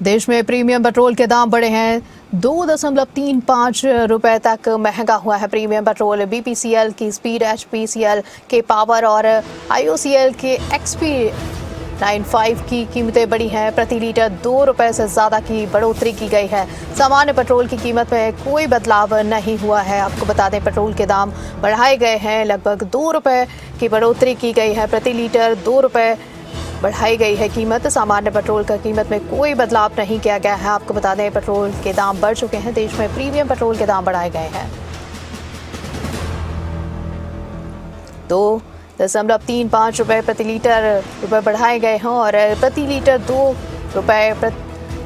देश में premium petrol के दाम बढ़े हैं। 2.35 रुपए तक महंगा हुआ है प्रीमियम पेट्रोल। बीपीसीएल की स्पीड, एचपीसीएल के पावर और आईओसीएल के एक्सपी 95 की कीमतें बढ़ी हैं। प्रति लीटर 2 रुपए से ज़्यादा की बढ़ोतरी की गई है। सामान्य पेट्रोल की कीमत में कोई बदलाव नहीं हुआ है। आपको बता दें, पेट्रोल के दाम बढ़ाए गए हैं। लगभग 2 रुपए की बढ़ोतरी की गई है। प्रति लीटर 2 रुपए बढ़ाई गई है कीमत। सामान्य पेट्रोल का कीमत में कोई बदलाव नहीं किया गया है। आपको बता दें, पेट्रोल के दाम बढ़ चुके हैं। देश में प्रीमियम पेट्रोल के दाम बढ़ाए गए हैं। 2.35 रुपए प्रति लीटर बढ़ाए गए हैं और प्रति लीटर 2 रुपए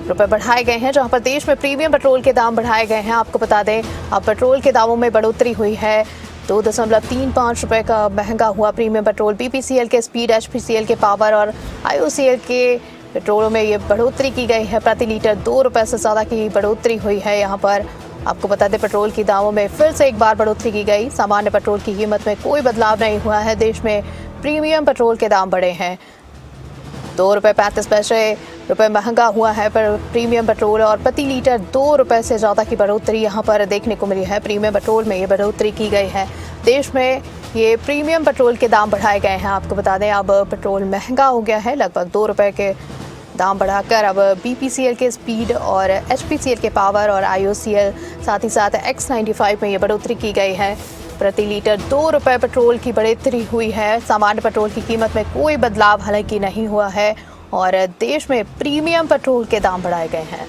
बढ़ाए गए हैं, जहां पर देश में प्रीमियम पेट्रोल के दाम बढ़ाए गए हैं। आपको बता दें, अब पेट्रोल के दामों में बढ़ोतरी हुई है। 2.35 रुपए का महंगा हुआ प्रीमियम पेट्रोल। बीपीसीएल के स्पीड, एचपीसीएल के पावर और आईओसीएल के पेट्रोलों में ये बढ़ोतरी की गई है। प्रति लीटर 2 रुपए से ज़्यादा की बढ़ोतरी हुई है। यहाँ पर आपको बता दें, पेट्रोल की दामों में फिर से एक बार बढ़ोतरी की गई। सामान्य पेट्रोल की कीमत में कोई बदलाव नहीं हुआ है। देश में प्रीमियम पेट्रोल के दाम बढ़े हैं। 2.35 रुपए महंगा हुआ है पर प्रीमियम पेट्रोल और प्रति लीटर 2 रुपए से ज़्यादा की बढ़ोतरी यहाँ पर देखने को मिली है। प्रीमियम पेट्रोल में ये बढ़ोतरी की गई है। देश में ये प्रीमियम पेट्रोल के दाम बढ़ाए गए हैं। आपको बता दें, अब पेट्रोल महंगा हो गया है। लगभग 2 रुपए के दाम बढ़ाकर अब बीपीसीएल के स्पीड और एचपीसीएल के पावर और आईओसीएल, साथ ही साथ X95 में ये बढ़ोतरी की गई है। प्रति लीटर 2 रुपए पेट्रोल की बढ़ोतरी हुई है। सामान्य पेट्रोल की कीमत में कोई बदलाव हालांकि नहीं हुआ है और देश में प्रीमियम पेट्रोल के दाम बढ़ाए गए हैं।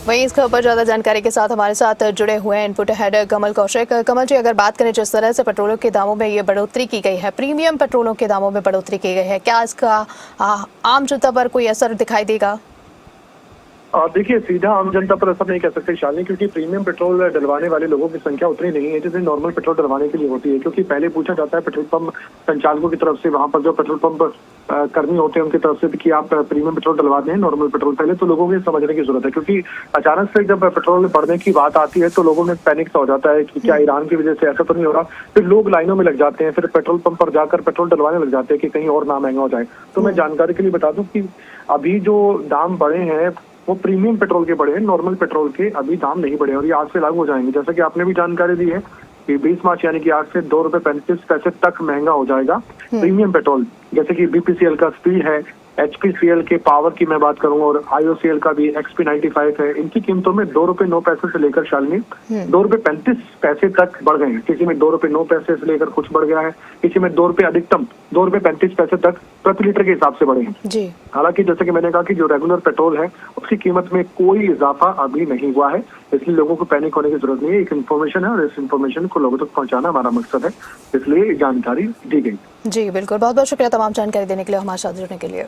वहीं इस खबर पर ज्यादा जानकारी के साथ हमारे साथ जुड़े हुए हैं इनपुट हेड कमल कौशिक। कमल जी, अगर बात करें जिस तरह से पेट्रोलों के दामों में ये बढ़ोतरी की गई है, प्रीमियम पेट्रोलों के दामों में बढ़ोतरी की गई है, क्या इसका आम जनता पर कोई असर दिखाई देगा? देखिए, सीधा आम जनता पर असर नहीं कर सकते शालिनी, क्योंकि प्रीमियम पेट्रोल डलवाने वाले लोगों की संख्या उतनी नहीं है जितनी नॉर्मल पेट्रोल डलवाने के लिए होती है। क्योंकि पहले पूछा जाता है पेट्रोल पंप संचालकों की तरफ से, वहां पर जो पेट्रोल पंप कर्मी होते हैं उनकी तरफ से कि आप प्रीमियम पेट्रोल डलवाते हैं नॉर्मल पेट्रोल। पहले तो लोगों को समझने की जरूरत है, क्योंकि अचानक से जब पेट्रोल बढ़ने की बात आती है तो लोगों में पैनिक सा हो जाता है कि क्या ईरान की वजह से ऐसा तो नहीं हो रहा। फिर लोग लाइनों में लग जाते हैं, फिर पेट्रोल पंप पर जाकर पेट्रोल डलवाने लग जाते हैं कि कहीं और ना महंगा हो जाए। तो मैं जानकारी के लिए बता दूं कि अभी जो दाम बढ़े हैं वो प्रीमियम पेट्रोल के बढ़े हैं, नॉर्मल पेट्रोल के अभी दाम नहीं बढ़े और ये आज से लागू हो जाएंगे। जैसा कि आपने भी जानकारी दी है कि 20 मार्च यानी कि आज से 2.35 तक महंगा हो जाएगा प्रीमियम पेट्रोल। जैसे कि बीपीसीएल का स्पीड है, एचपीसीएल के पावर की मैं बात करूं और आईओसीएल का भी XP95 है। इनकी कीमतों में 2 रुपए 9 पैसे से लेकर शालिनी 2 रुपए 35 पैसे तक बढ़ गए हैं। किसी में 2 रुपए 9 पैसे से लेकर कुछ बढ़ गया है, किसी में 2 रुपए अधिकतम 2 रुपए 35 पैसे तक प्रति लीटर के हिसाब से बढ़े हैं। हालांकि जैसे कि मैंने कहा कि जो रेगुलर पेट्रोल है उसकी कीमत में कोई इजाफा अभी नहीं हुआ है, इसलिए लोगों को पैनिक होने की जरूरत नहीं है। एक इन्फॉर्मेशन है और इस इन्फॉर्मेशन को लोगों तक पहुंचाना हमारा मकसद है, इसलिए जानकारी दी गई। जी बिल्कुल, बहुत बहुत शुक्रिया तमाम जानकारी देने के लिए, हमारे साथ जुड़ने के लिए।